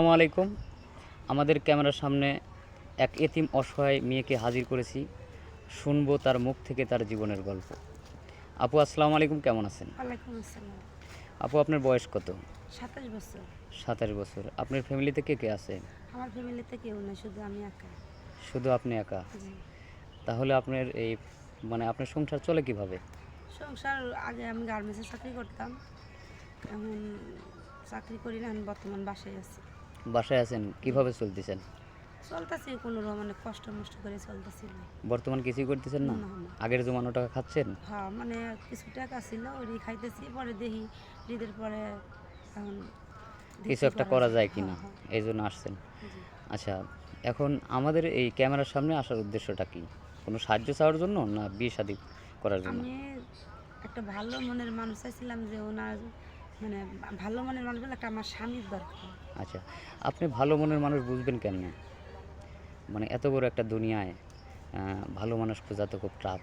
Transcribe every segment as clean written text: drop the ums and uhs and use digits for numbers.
আসসালামু আলাইকুম। আমাদের ক্যামেরার সামনে এক এতিম অসহায় মেয়েকে হাজির করেছি। শুনবো তার মুখ থেকে তার জীবনের গল্প। আপু আসসালামু আলাইকুম, কেমন আছেন? ওয়ালাইকুম আসসালাম। আপু আপনার বয়স কত? ২৭ বছর। 27 বছর। আপনার ফ্যামিলিতে কে কে আছে? আমার ফ্যামিলিতে কেউ নেই, শুধু আমি একা। শুধু আপনি একা? জি। তাহলে আপনার এই আপনার সংসার চলে কিভাবে? সংসার আগে আমি গার্মেন্টসে চাকরি করতাম, এখন চাকরি করি না, এখন বর্তমান বাসায় আছি। বাসায় আছেন, কিভাবে চলতেছেন? চলতেছি কোনো রকম, কষ্ট মষ্ট করে চলতেছি না। বর্তমান কিছুই করতেছেন না? না, না। আগের জমানো টাকা খাচ্ছেন? হ্যাঁ, কিছু টাকা ছিল ওই খাইতেছি, পরে দেখি ঈদের পরে এখন কিছু দেখি একটা করা যায় কিনা, হ্যাঁ, হ্যাঁ। এই জন্য আসছেন। জি। আচ্ছা, এখন আমাদের এই ক্যামেরার সামনে আসার উদ্দেশ্যটা কি? কোনো সাহায্য চাওয়ার জন্য না বিয়ে শাদী করার জন্য? আমি একটা ভালো মনের মানুষ চাইছিলাম, যে ওনার ভালো মনের মানুষ বলে একটা আমার স্বামীর দরকার। আচ্ছা, আপনি ভালো মনের মানুষ বুঝবেন কেমনে? এত বড় একটা দুনিয়ায় ভালো মানুষ খোঁজা তো খুব টাফ।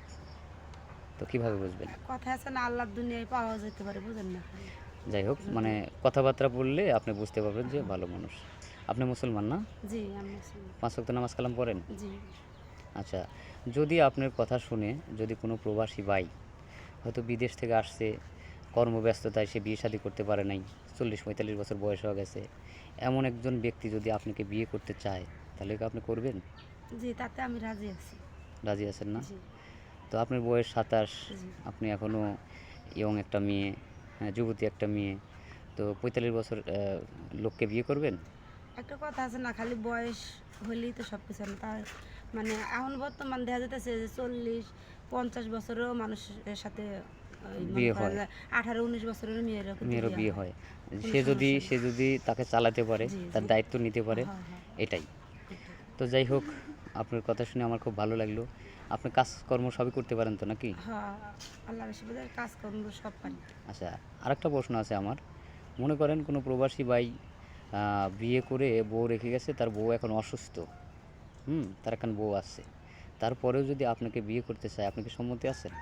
তো কিভাবে বুঝবেন? কথা আছে না, আল্লাহর দুনিয়ায় পাওয়া যেতে পারে, বুঝেন না? যাই হোক, কথাবার্তা বললে আপনি বুঝতে পারবেন যে ভালো মানুষ। আপনি মুসলমান না? জি, আমি মুসলিম। ৫ ওয়াক্ত নামাজ কালাম পড়েন? জি। আচ্ছা, যদি আপনার কথা শুনে যদি কোনো প্রবাসী ভাই হয়তো বিদেশ থেকে আসছে, কর্মব্যস্ততায় সে বিয়ে শাদী করতে পারে নাই, ৪০-৪৫ বছর বয়স হয়ে গেছে, এমন একজন ব্যক্তি যদি আপনাকে বিয়ে করতে চায়, তাহলে কি আপনি করবেন? জি, তাতে আমি রাজি আছি। রাজি আছেন না? জি। তো আপনার বয়স ২৭, জি। আপনি এখনও ইয়ং একটা মেয়ে, হ্যাঁ, যুবতী একটা মেয়ে। তো ৪৫ বছর লোককে বিয়ে করবেন? একটা কথা আছে না, খালি বয়স হলেই তো সব কিছু না। তার এখন বর্তমান দেখা যাইতেছে যে ৪০-৫০ বছরেও মানুষের সাথে ওই মনে বিয়ে করা হয়, যায় ১৮-১৯ বছরের মেয়েরও কিন্তু মেয়েরও বিয়ে হয়। হয়। কোনো সে যদি সমস্যা সে নেই। যদি তাকে চালাতে পারে, জি, তার জি। দায়িত্ব নিতে পারে, হ্যাঁ, হ্যাঁ। এটাই। এটাই। তো যাই হোক, আপনার কথা শুনে আমার খুব ভালো লাগলো। আপনি কাজকর্ম সবই করতে পারেন তো নাকি? হ্যাঁ, আল্লাহর আশীর্বাদে কাজকর্ম সব পারি। আচ্ছা, আরেকটা প্রশ্ন আছে আমার। মনে করেন কোনো প্রবাসী ভাই বিয়ে করে বউ রেখে গেছে, তার বউ এখন অসুস্থ। তার এখন বউ আছে। তারপরেও যদি আপনাকে বিয়ে করতে চায়, আপনি কি সম্মতি আছেন?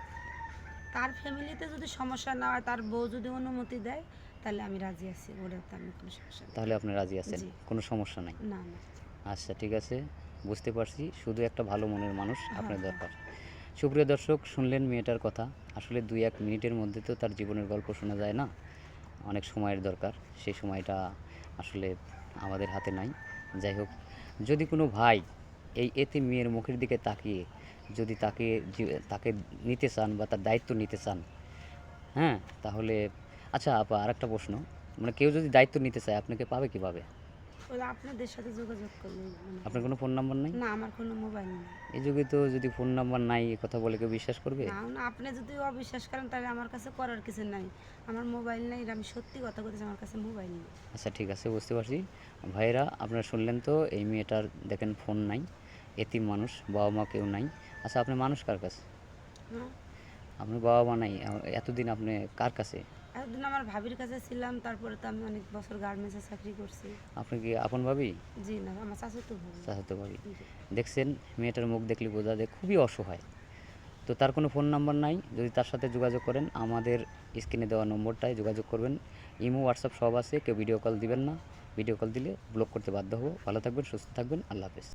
তার ফ্যামিলিতে যদি সমস্যা না হয়, তার বউ যদি অনুমতি দেয়, তাহলে আমি রাজি আছি। ওটাতে আমি কোনো সমস্যা নেই। তাহলে আপনি রাজি আছেন? জি। কোনো সমস্যা নাই? না, না। আচ্ছা, ঠিক আছে, বুঝতে পারছি। শুধু একটা ভালো মনের মানুষ হ্যাঁ, আপনার হ্যাঁ। দরকার। সুপ্রিয় দর্শক, শুনলেন মেয়েটার কথা। আসলে ২-১ মিনিটের মধ্যে তো তার জীবনের গল্প শোনা যায় না। অনেক সময়ের দরকার। সেই সময়টা আসলে আমাদের হাতে নাই। যাই হোক, যদি কোনো ভাই এই এতিম মেয়ের মুখের দিকে তাকিয়ে যদি তাকে নিতে চান বা তার দায়িত্ব নিতে চান, হ্যাঁ? তাহলে আচ্ছা আপা, আরেকটা প্রশ্ন। কেউ যদি দায়িত্ব নিতে চায়, আপনাকে পাবে কিভাবে? ওই আপনাদের সাথে যোগাযোগ করলে মনে আপনার হয়। কোনো ফোন নাম্বার নাই? না, আমার কোনো মোবাইল নেই। এই যুগে তো যদি ফোন নাম্বার নাই, এ কথা বলে কেউ বিশ্বাস করবে? না, না, আপনি যদি অবিশ্বাস করেন, তাহলে আমার কাছে করার কিছু নাই। আমার মোবাইল নেই, এটা আমি সত্যি কথা বলতেছি, আমার কাছে মোবাইল নেই। আচ্ছা, ঠিক আছে, বুঝতে পারছি। ভাইয়েরা, আপনারা শুনলেন তো, এই মেয়েটার দেখেন ফোন নাই, এতিম মানুষ, বাবা-মা কেউ নাই। আচ্ছা, আপনি মানুষ কার কাছে? হ্যাঁ? আপনার বাবা-মা নাই, এতদিন আপনি কার কাছে? এতদিন আমার ভাবির কাছে ছিলাম, তারপরে তো আমি অনেক বছর গার্মেন্টসে চাকরি করছি। আপনি কি আপন ভাবি? জি না, আমার চাচাতো ভাবি। চাচাতো ভাবি? জি। দেখছেন, মেয়েটার মুখ দেখলে বোঝা যায় খুবই অসহায়। তো তার কোনো ফোন নাম্বার নাই। যদি তার সাথে যোগাযোগ করেন, আমাদের স্ক্রিনে দেওয়া নম্বরটায় যোগাযোগ করবেন। ইমো, হোয়াটসঅ্যাপ সব আছে। কেউ ভিডিও কল দিবেন না। ভিডিও কল দিলে ব্লক করতে বাধ্য হব। ভালো থাকবেন, সুস্থ থাকবেন। আল্লাহ হাফেজ।